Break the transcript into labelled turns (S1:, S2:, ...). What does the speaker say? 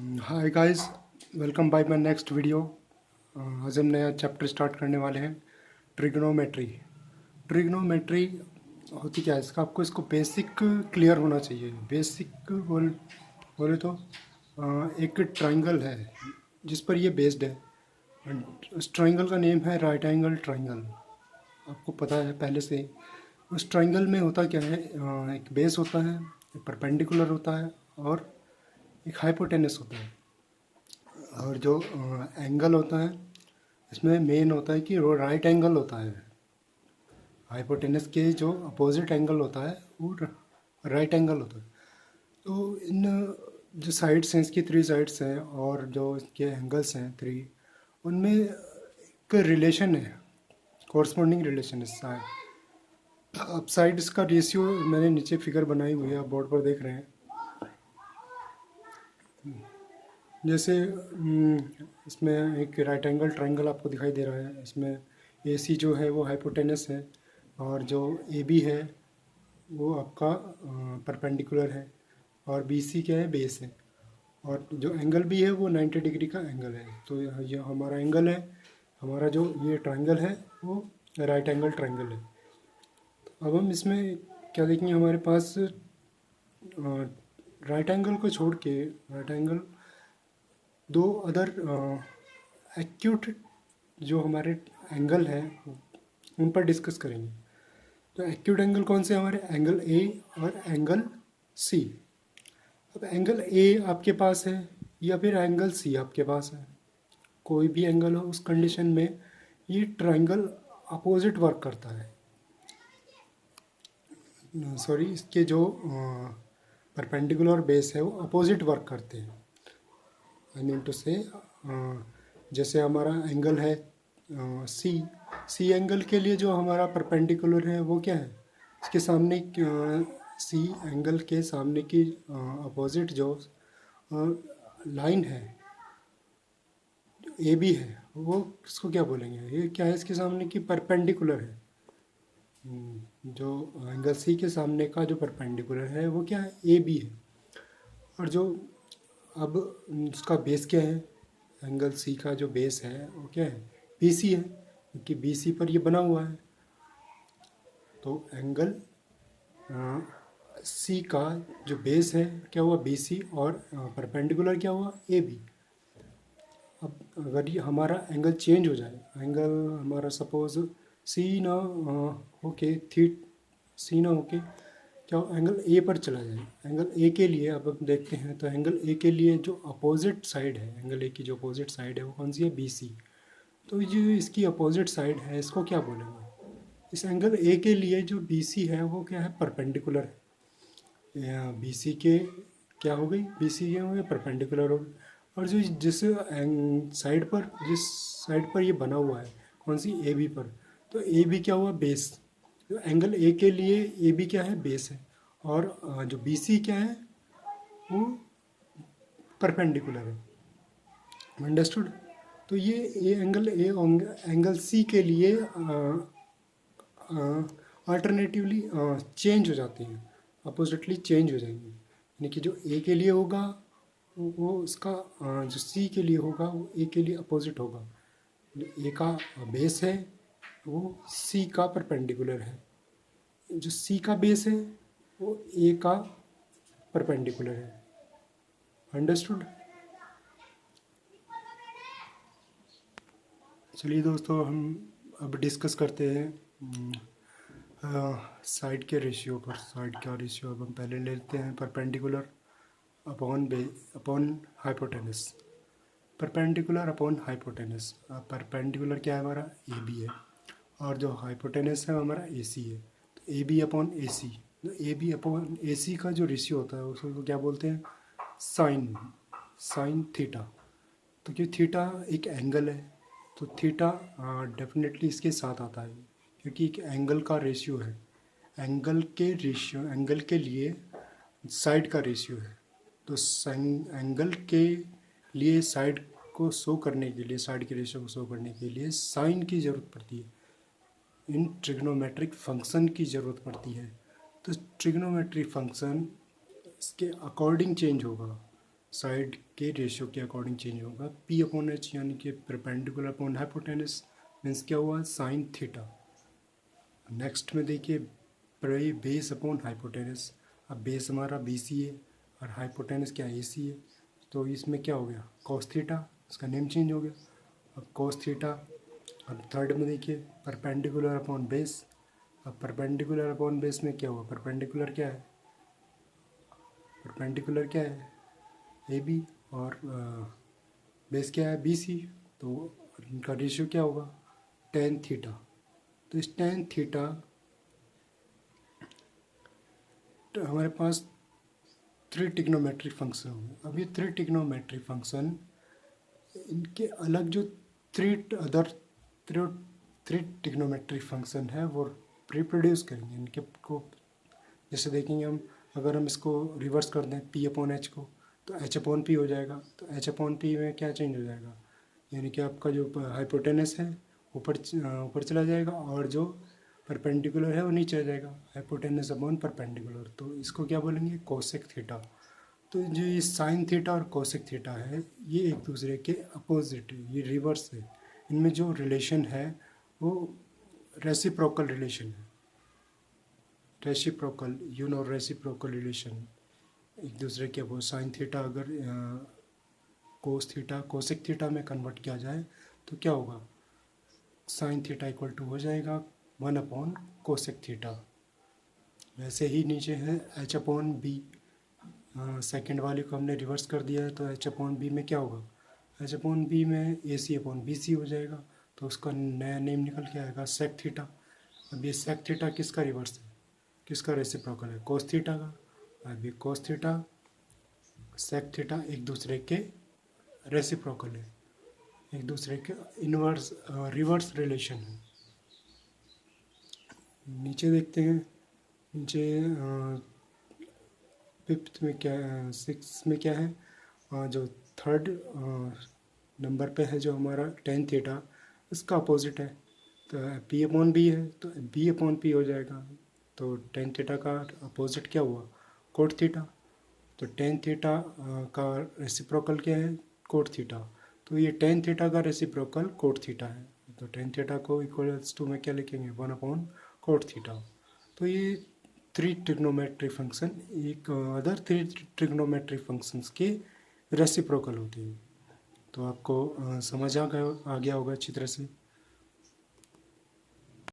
S1: Hi guys, welcome by my next video. आज हम नया चैप्टर स्टार्ट करने वाले हैं, ट्रिग्नोमेट्री। ट्रिग्नोमेट्री होती क्या है, इसका आपको इसको बेसिक क्लियर होना चाहिए। बेसिक बोले तो एक ट्रायंगल है जिस पर ये बेस्ड है। उस ट्रायंगल का नेम है राइट एंगल ट्रायंगल। आपको पता है पहले से ही। उस ट्रायंगल में होता क्या है, एक बेस होता है, एक परपेंडिकुलर होता है और एक हाइपोटेनस होता है। और जो एंगल होता है इसमें मेन होता है कि वो राइट एंगल होता है। हाइपोटेनस के जो अपोजिट एंगल होता है वो राइट एंगल होता है। तो इन जो साइड्स हैं, इसकी 3 साइड्स हैं और जो इसके एंगल्स हैं 3, उनमें एक रिलेशन है, कॉरस्पॉन्डिंग रिलेशन है। अब साइड्स का रेशियो मैंने नीचे फिगर बनाई हुई है, आप बोर्ड पर देख रहे हैं। जैसे इसमें एक राइट एंगल ट्रायंगल आपको दिखाई दे रहा है। इसमें ए सी जो है वो हाइपोटेनस है और जो ए बी है वो आपका परपेंडिकुलर है और बी सी क्या है, बेस है। और जो एंगल भी है वो 90 डिग्री का एंगल है। तो ये हमारा एंगल है, हमारा जो ये ट्रायंगल है वो राइट एंगल ट्रायंगल है। तो अब हम इसमें क्या देखेंगे, हमारे पास राइट एंगल को छोड़ के राइट एंगल दो अदर एक्यूट जो हमारे एंगल है उन पर डिस्कस करेंगे। तो एक्यूट एंगल कौन से हमारे, एंगल ए और एंगल सी। अब एंगल ए आपके पास है या फिर एंगल सी आपके पास है, कोई भी एंगल हो, उस कंडीशन में ये ट्रायंगल अपोजिट वर्क करता है। सॉरी, इसके जो परपेंडिकुलर बेस है वो अपोजिट वर्क करते हैं। आई मीन टू से जैसे हमारा एंगल है सी एंगल के लिए जो हमारा परपेंडिकुलर है वो क्या है, इसके सामने सी एंगल के सामने की अपोजिट जो लाइन है ए बी है, वो इसको क्या बोलेंगे, ये क्या है, इसके सामने की परपेंडिकुलर है। जो एंगल सी के सामने का जो परपेंडिकुलर है वो क्या है, ए बी है। और जो अब उसका बेस क्या है, एंगल सी का जो बेस है वो क्या है, बी सी है, क्योंकि बी सी पर ये बना हुआ है। तो एंगल सी का जो बेस है क्या हुआ, बी सी, और परपेंडिकुलर क्या हुआ, ए बी। अब अगर ये हमारा एंगल चेंज हो जाए, एंगल हमारा सपोज सी ना होके सी ना होके क्या एंगल ए पर चला जाए। एंगल ए के लिए अब हम देखते हैं, तो एंगल ए के लिए जो अपोजिट साइड है, एंगल ए की जो अपोजिट साइड है वो कौन सी है, बी सी। तो ये इसकी अपोजिट साइड है, इसको क्या बोलेंगे, इस एंगल ए के लिए जो बी सी है वो क्या है, परपेंडिकुलर है। बी सी के क्या हो गई, बी सी के हो गए परपेंडिकुलर हो गई। और जो जिस साइड पर ये बना हुआ है, कौन सी, ए बी पर, तो ए बी क्या हुआ, बेस। तो एंगल ए के लिए ए बी क्या है, बेस है, और जो बी सी क्या है वो परपेंडिकुलर है। अंडरस्टूड। तो ये एंगल ए एंगल सी के लिए अल्टरनेटिवली चेंज हो जाती हैं, अपोजिटली चेंज हो जाएंगी। यानी कि जो ए के लिए होगा वो उसका जो सी के लिए होगा वो ए के लिए अपोजिट होगा। जो ए का बेस है वो सी का परपेंडिकुलर है, जो सी का बेस है वो ए का परपेंडिकुलर है। अंडरस्टूड। चलिए दोस्तों, हम अब डिस्कस करते हैं साइड के रेशियो पर। साइड का रेशियो अब हम पहले लेते हैं, perpendicular upon hypotenuse. Perpendicular upon hypotenuse. Perpendicular क्या है हमारा, ए बी है, और जो हाइपोटेनस है हमारा ए सी है। तो A B upon A C, A B upon A C का जो रेशियो होता है उसको क्या बोलते हैं, साइन थीटा। तो क्यों, थीटा एक एंगल है तो थीटा डेफिनेटली इसके साथ आता है, क्योंकि एक एंगल का रेशियो है। एंगल के लिए साइड का रेशियो है। तो एंगल के लिए साइड को शो करने के लिए, साइड के रेशियो को शो करने के लिए साइन की ज़रूरत पड़ती है, इन ट्रिग्नोमेट्रिक फंक्शन की ज़रूरत पड़ती है। तो ट्रिग्नोमेट्रिक फंक्शन इसके अकॉर्डिंग चेंज होगा। साइड के रेशियो के अकॉर्डिंग चेंज होगा। पी अपॉन एच यानी कि परपेंडिकुलर अपॉन हाइपोटेनस मीन्स क्या हुआ, साइन थीटा। नेक्स्ट में देखिए बेस अपॉन हाइपोटेनस। अब बेस हमारा बी सी है और हाइपोटेनस क्या ए सी है, तो इसमें क्या हो गया कॉस थीटा, इसका नेम चेंज हो गया। अब कॉस थीटा। अब थर्ड में देखिए परपेंडिकुलर अपॉन बेस। अब परपेंडिकुलर अपॉन बेस में क्या हुआ, परपेंडिकुलर क्या है, परपेंडिकुलर क्या है ए बी और बेस क्या है बी सी, तो इनका रेशियो क्या होगा टेन थीटा। तो इस टेन थीटा तो हमारे पास थ्री ट्रिग्नोमेट्रिक फंक्शन होंगे। अब ये थ्री ट्रिग्नोमेट्रिक फंक्शन इनके अलग जो three other three three trigonometric function है वो रिप्रोड्यूस करेंगे इनके को। जैसे देखेंगे हम, अगर हम इसको रिवर्स कर दें पी अपॉन एच को, तो एच अपॉन पी हो जाएगा। तो एच अपॉन पी में क्या चेंज हो जाएगा, यानी कि आपका जो हाइपोटेनस है ऊपर ऊपर चला जाएगा और जो परपेंडिकुलर है वो नीचे आ जाएगा, हाइपोटेनस अपॉन परपेंडिकुलर। तो इसको क्या बोलेंगे कोसेक थीटा। तो जो ये साइन थीटा और कोसेक थीटा है ये एक दूसरे के अपोजिट है, ये रिवर्स है। इनमें जो रिलेशन है वो रेसिप्रोकल रिलेशन है, रेसिप्रोकल रेसिप्रोकल रिलेशन एक दूसरे के। वो साइन थीटा अगर कोस थीटा कोसेक थीटा में कन्वर्ट किया जाए तो क्या होगा, साइन थीटा इक्वल टू हो जाएगा 1 अपॉन कोसेक थीटा। वैसे ही नीचे है एच अपॉन बी, सेकेंड वाले को हमने रिवर्स कर दिया है तो एच अपॉन बी में क्या होगा, एच अपॉन बी में ए सी अपॉन बी सी हो जाएगा। तो उसका नया नेम निकल के आएगा सेक थीटा। अब ये सेक थीटा किसका रिवर्स है, किसका रेसिप्रोकल है, कोस थीटा का। अब ये कोस थीटा सेक थीटा एक दूसरे के रेसिप्रोकल है, एक दूसरे के इनवर्स रिवर्स रिलेशन है। नीचे देखते हैं, नीचे फिफ्थ में क्या, सिक्स में क्या है, जो थर्ड नंबर पे है जो हमारा टेन थीटा, इसका अपोजिट है। तो पी अपॉन बी है तो बी अपॉन पी हो जाएगा। तो टेन थीटा का अपोजिट क्या हुआ कोट थीटा। तो टेन थीटा का रेसिप्रोकल क्या है कोट थीटा। तो ये टेन थीटा का रेसिप्रोकल कोट थीटा है। तो टेन थीटा को इक्वल्स टू में क्या लिखेंगे 1 अपॉन कोट थीटा। तो ये थ्री ट्रिग्नोमेट्रिक फंक्शन एक अदर थ्री ट्रिग्नोमेट्रिक फंक्शंस के रेसिप्रोकल होते हैं। तो आपको समझ आ गया होगा अच्छी तरह से।